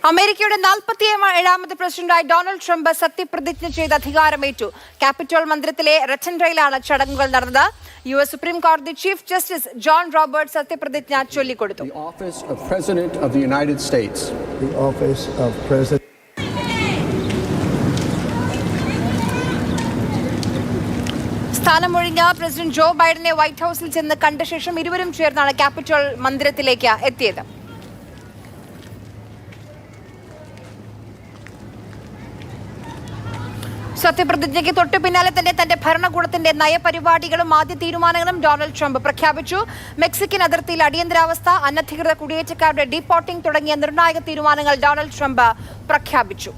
അമേരിക്കയുടെ 47ാമത് പ്രസിഡന്റായി Donald Trump സത്യപ്രതിജ്ഞ ചെയ്ത് അധികാരമേറ്റു. ക്യാപിറ്റോൾ മന്ദിരത്തിലെ റെറ്റൻഡ്രയിലാണ് ചടങ്ങുകൾ നടന്നത്. യുഎസ് സുപ്രീം കോടതി ചീഫ് ജസ്റ്റിസ് ജോൺ റോബർട്ട്സ് സത്യപ്രതിജ്ഞ ചൊല്ലിക്കൊടുത്തു. സ്ഥാനമൊഴിഞ്ഞ പ്രസിഡന്റ് ജോ ബൈഡനെ വൈറ്റ് ഹൌസിൽ ചെന്ന് കണ്ട ശേഷം ഇരുവരും ചേർന്നാണ് ക്യാപിറ്റോൾ മന്ദിരത്തിലേക്ക് എത്തിയത്. സത്യപ്രതിജ്ഞയ്ക്ക് തൊട്ടു പിന്നാലെ തന്നെ തന്റെ ഭരണകൂടത്തിന്റെ നയപരിപാടികളും ആദ്യ തീരുമാനങ്ങളും ഡൊണാൾഡ് ട്രംപ് പ്രഖ്യാപിച്ചു. മെക്സിക്കൻ അതിർത്തിയിൽ അടിയന്തരാവസ്ഥ, അനധികൃത കുടിയേറ്റക്കാരുടെ ഡീപ്പോർട്ടിംഗ് തുടങ്ങിയ നിർണായക തീരുമാനങ്ങൾ ഡൊണാൾഡ് ട്രംപ് പ്രഖ്യാപിച്ചു.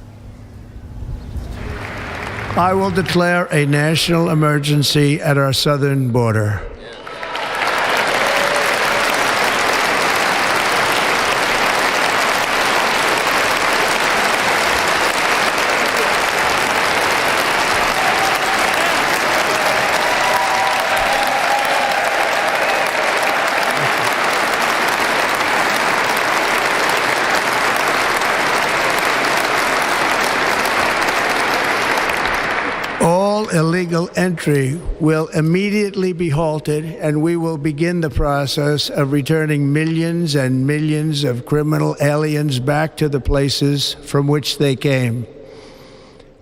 I will declare a national emergency at our southern border. All illegal entry will immediately be halted, and we will begin the process of returning millions and millions of criminal aliens back to the places from which they came.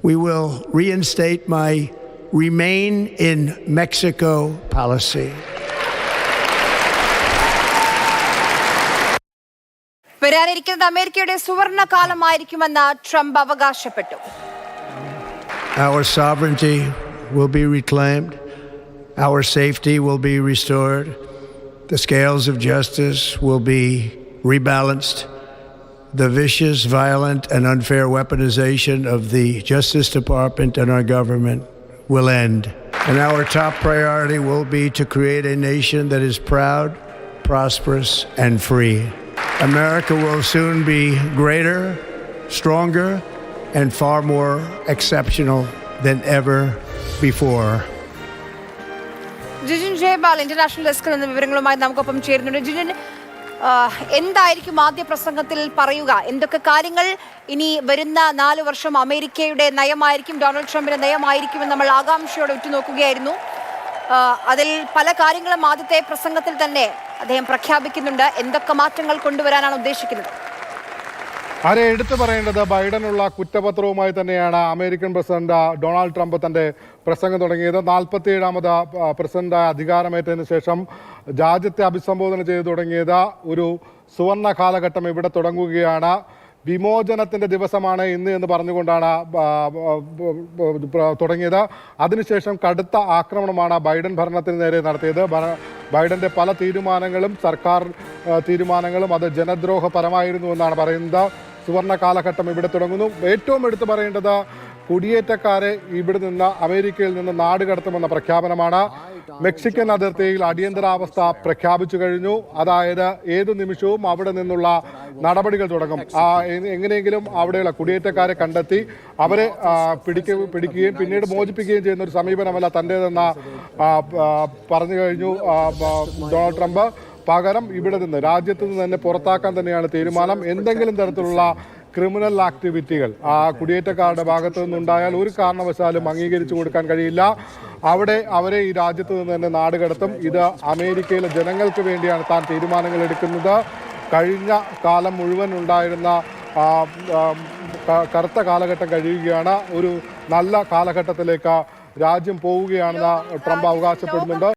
We will reinstate my Remain in Mexico policy. വരാനിരിക്കുന്നത് അമേരിക്കയുടെ സുവർണ്ണ കാലമായിരിക്കുമെന്ന് Trump അവകാശപ്പെട്ടു. Our sovereignty will be reclaimed. Our safety will be restored. The scales of justice will be rebalanced. The vicious, violent, and unfair weaponization of the Justice Department and our government will end. And our top priority will be to create a nation that is proud, prosperous, and free. America will soon be greater, stronger, and far more exceptional than ever before. Jijin Jaipal international ഡെസ്കിൽ നിന്ന് വിവരങ്ങളുമായി നമുക്കൊപ്പം ചേരുന്നുണ്ട്. ജിജിൻ, എന്തായിരിക്കും ആദ്യ പ്രസംഗത്തിൽ പറയുക? എന്തൊക്കെ കാര്യങ്ങൾ ഇനി വരുന്ന 4 വർഷം അമേരിക്കയുടെ നയമായിരിക്കും, ഡൊണാൾഡ് ട്രംപിന്റെ നയമായിരിക്കുമെന്ന് നമ്മൾ ആകാംക്ഷയോടെ ഉറ്റുനോക്കുകയായിരുന്നു. അതിൽ പല കാര്യങ്ങളും ആദ്യത്തെ പ്രസംഗത്തിൽ തന്നെ അദ്ദേഹം പ്രഖ്യാപിക്കുന്നുണ്ട്. എന്തൊക്കെ മാറ്റങ്ങൾ കൊണ്ടുവരാനാണ് ഉദ്ദേശിക്കുന്നത്? ആരെ എടുത്തു പറയേണ്ടത്, ബൈഡനുള്ള കുറ്റപത്രവുമായി തന്നെയാണ് അമേരിക്കൻ പ്രസിഡന്റ് ഡൊണാൾഡ് ട്രംപ് തന്റെ പ്രസംഗം തുടങ്ങിയത്. 47ാമത് പ്രസിഡന്റായി അധികാരമേറ്റതിനു ശേഷം രാജ്യത്തെ അഭിസംബോധന ചെയ്തു തുടങ്ങിയത് ഒരു സുവർണ കാലഘട്ടം ഇവിടെ തുടങ്ങുകയാണ്. വിമോചനത്തിന്റെ ദിവസമാണ് ഇന്ന് എന്ന് പറഞ്ഞുകൊണ്ടാണ് തുടങ്ങിയത്. അതിനുശേഷം കടുത്ത ആക്രമണമാണ് ബൈഡൻ ഭരണത്തിന് നേരെ നടത്തിയത്. ബൈഡന്റെ പല തീരുമാനങ്ങളും, സർക്കാർ തീരുമാനങ്ങളും അത് ജനദ്രോഹപരമായിരുന്നു എന്നാണ് പറയുന്നത്. സുവർണ കാലഘട്ടം ഇവിടെ തുടങ്ങുന്നു. ഏറ്റവും എടുത്തു പറയേണ്ടത് കുടിയേറ്റക്കാരെ ഇവിടെ നിന്ന്, അമേരിക്കയിൽ നിന്ന് നാട് കടത്തുമെന്ന പ്രഖ്യാപനമാണ്. മെക്സിക്കൻ അതിർത്തിയിൽ അടിയന്തരാവസ്ഥ പ്രഖ്യാപിച്ചു കഴിഞ്ഞു. അതായത് ഏതു നിമിഷവും അവിടെ നിന്നുള്ള നടപടികൾ തുടങ്ങും. എങ്ങനെയെങ്കിലും അവിടെയുള്ള കുടിയേറ്റക്കാരെ കണ്ടെത്തി അവരെ പിടിക്കുകയും പിന്നീട് മോചിപ്പിക്കുകയും ചെയ്യുന്ന ഒരു സമീപനമല്ല തൻ്റേതെന്ന് പറഞ്ഞു കഴിഞ്ഞു ഡൊണാൾഡ് ട്രംപ്. പകരം ഇവിടെ നിന്ന്, രാജ്യത്ത് നിന്ന് തന്നെ പുറത്താക്കാൻ തന്നെയാണ് തീരുമാനം. എന്തെങ്കിലും തരത്തിലുള്ള ക്രിമിനൽ ആക്ടിവിറ്റികൾ കുടിയേറ്റക്കാരുടെ ഭാഗത്തു നിന്നുണ്ടായാൽ ഒരു കാരണവശാലും അംഗീകരിച്ചു കൊടുക്കാൻ കഴിയില്ല. അവരെ ഈ രാജ്യത്ത് നിന്ന് തന്നെ നാട് കടത്തും. ഇത് അമേരിക്കയിലെ ജനങ്ങൾക്ക് വേണ്ടിയാണ് താൻ തീരുമാനങ്ങൾ എടുക്കുന്നത്. കഴിഞ്ഞ കാലം മുഴുവൻ ഉണ്ടായിരുന്ന കറുത്ത കാലഘട്ടം കഴിയുകയാണ്. ഒരു നല്ല കാലഘട്ടത്തിലേക്ക് രാജ്യം പോവുകയാണെന്ന് ട്രംപ് അവകാശപ്പെടുന്നുണ്ട്.